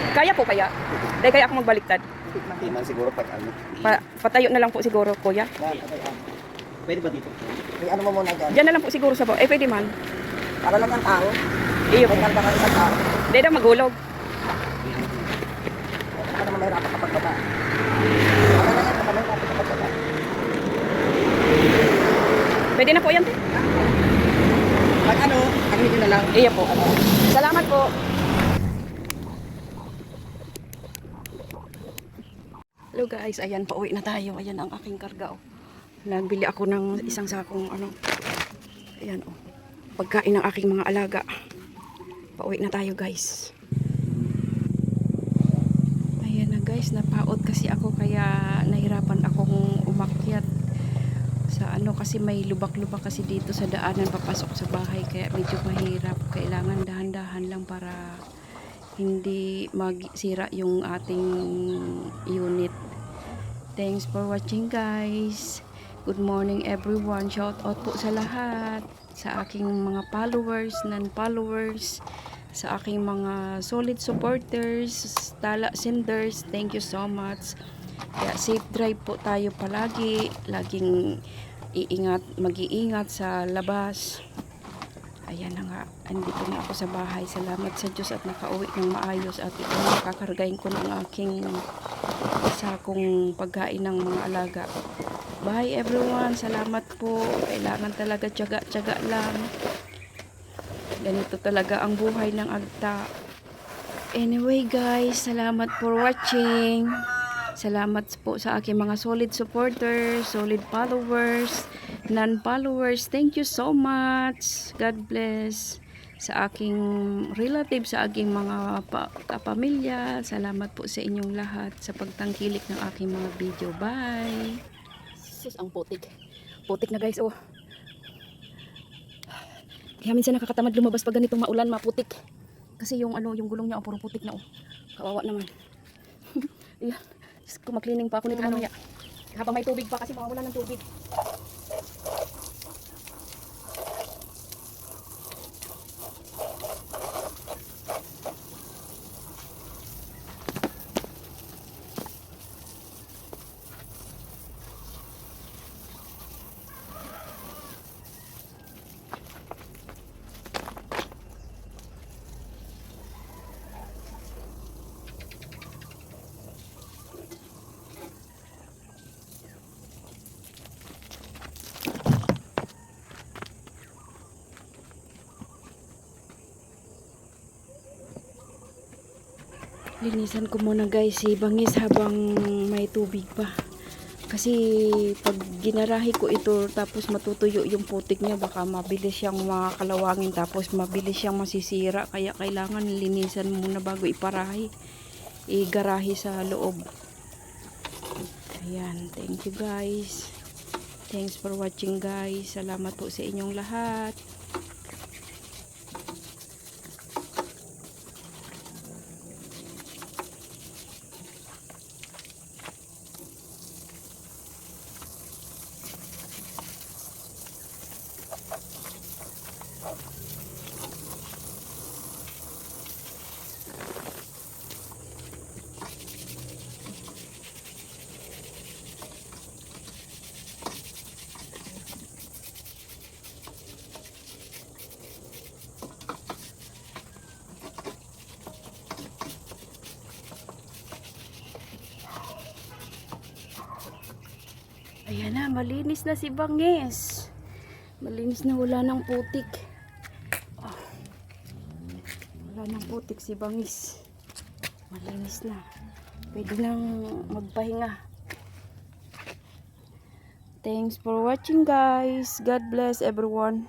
Kaya po kaya? Dahil kaya ako magbaliktad. Hindi man siguro pag ano. Patayo na lang po siguro, kuya. Pwede ba dito? May ano mo muna dyan? Diyan na lang po siguro sa baba. Eh, pwede man. Para lang ang tao. Iyo po. May kalba ka isang tao. Hindi na maghulog. Baka naman mahirapan kapag baba. Baka na yan, baka mahirapan kapag baba. Pwede na po yan. Pag ano, gamitin na lang. Iyo po. Salamat po. Hello guys, ayan, pauwi na tayo. Ayan ang aking karga. Oh. Nagbili ako ng isang sakong ano. Ayan oh. Pagkain ng aking mga alaga. Pauwi na tayo guys. Ayan na guys, napaot kasi ako kaya nahirapan akong umakyat sa ano kasi may lubak-lubak kasi dito sa daanan papasok sa bahay kaya medyo mahirap. Kailangan dahan-dahan lang para hindi magsira yung ating unit. Thanks for watching guys. Good morning everyone. Shout out po sa lahat. Sa aking mga followers, non-followers, sa aking mga solid supporters, tala senders, thank you so much. Kaya safe drive po tayo palagi. Laging mag-iingat sa labas. Ayan na nga, andito na ako sa bahay. Salamat sa Diyos at nakauwi ng maayos at ito nakakargahin ko ng aking sakong pagkain ng mga alaga. Bye everyone, salamat po. Kailangan talaga tiyaga-tiyaga lang. Ganito talaga ang buhay ng agta. Anyway guys, salamat for watching. Salamat po sa aking mga solid supporters, solid followers, non-followers. Thank you so much. God bless. Sa aking relatives, sa aking mga kapamilya. Salamat po sa inyong lahat sa pagtangkilik ng aking mga video. Bye. Sus, ang putik. Putik na guys, oh. Kaya minsan nakakatamad lumabas pag ganitong maulan, maputik. Kasi yung ano, yung gulong niya, oh, puro putik na, oh. Kawawa naman. Ayan. Kumaklining pa ako nito mamaya. Habang may tubig pa kasi mawawala ng tubig. Linisan ko muna guys si bangis habang may tubig pa. Kasi pag ginarahi ko ito tapos matutuyo yung putik niya baka mabilis siyang makakalawangin tapos mabilis siyang masisira. Kaya kailangan linisan muna bago iparahi. Igarahi sa loob. Ayan, thank you guys. Thanks for watching guys. Salamat po sa inyong lahat. Ayan na, malinis na si bangis. Malinis na, wala ng putik. Oh, wala ng putik si bangis. Malinis na. Pwede nang magpahinga. Thanks for watching guys. God bless everyone.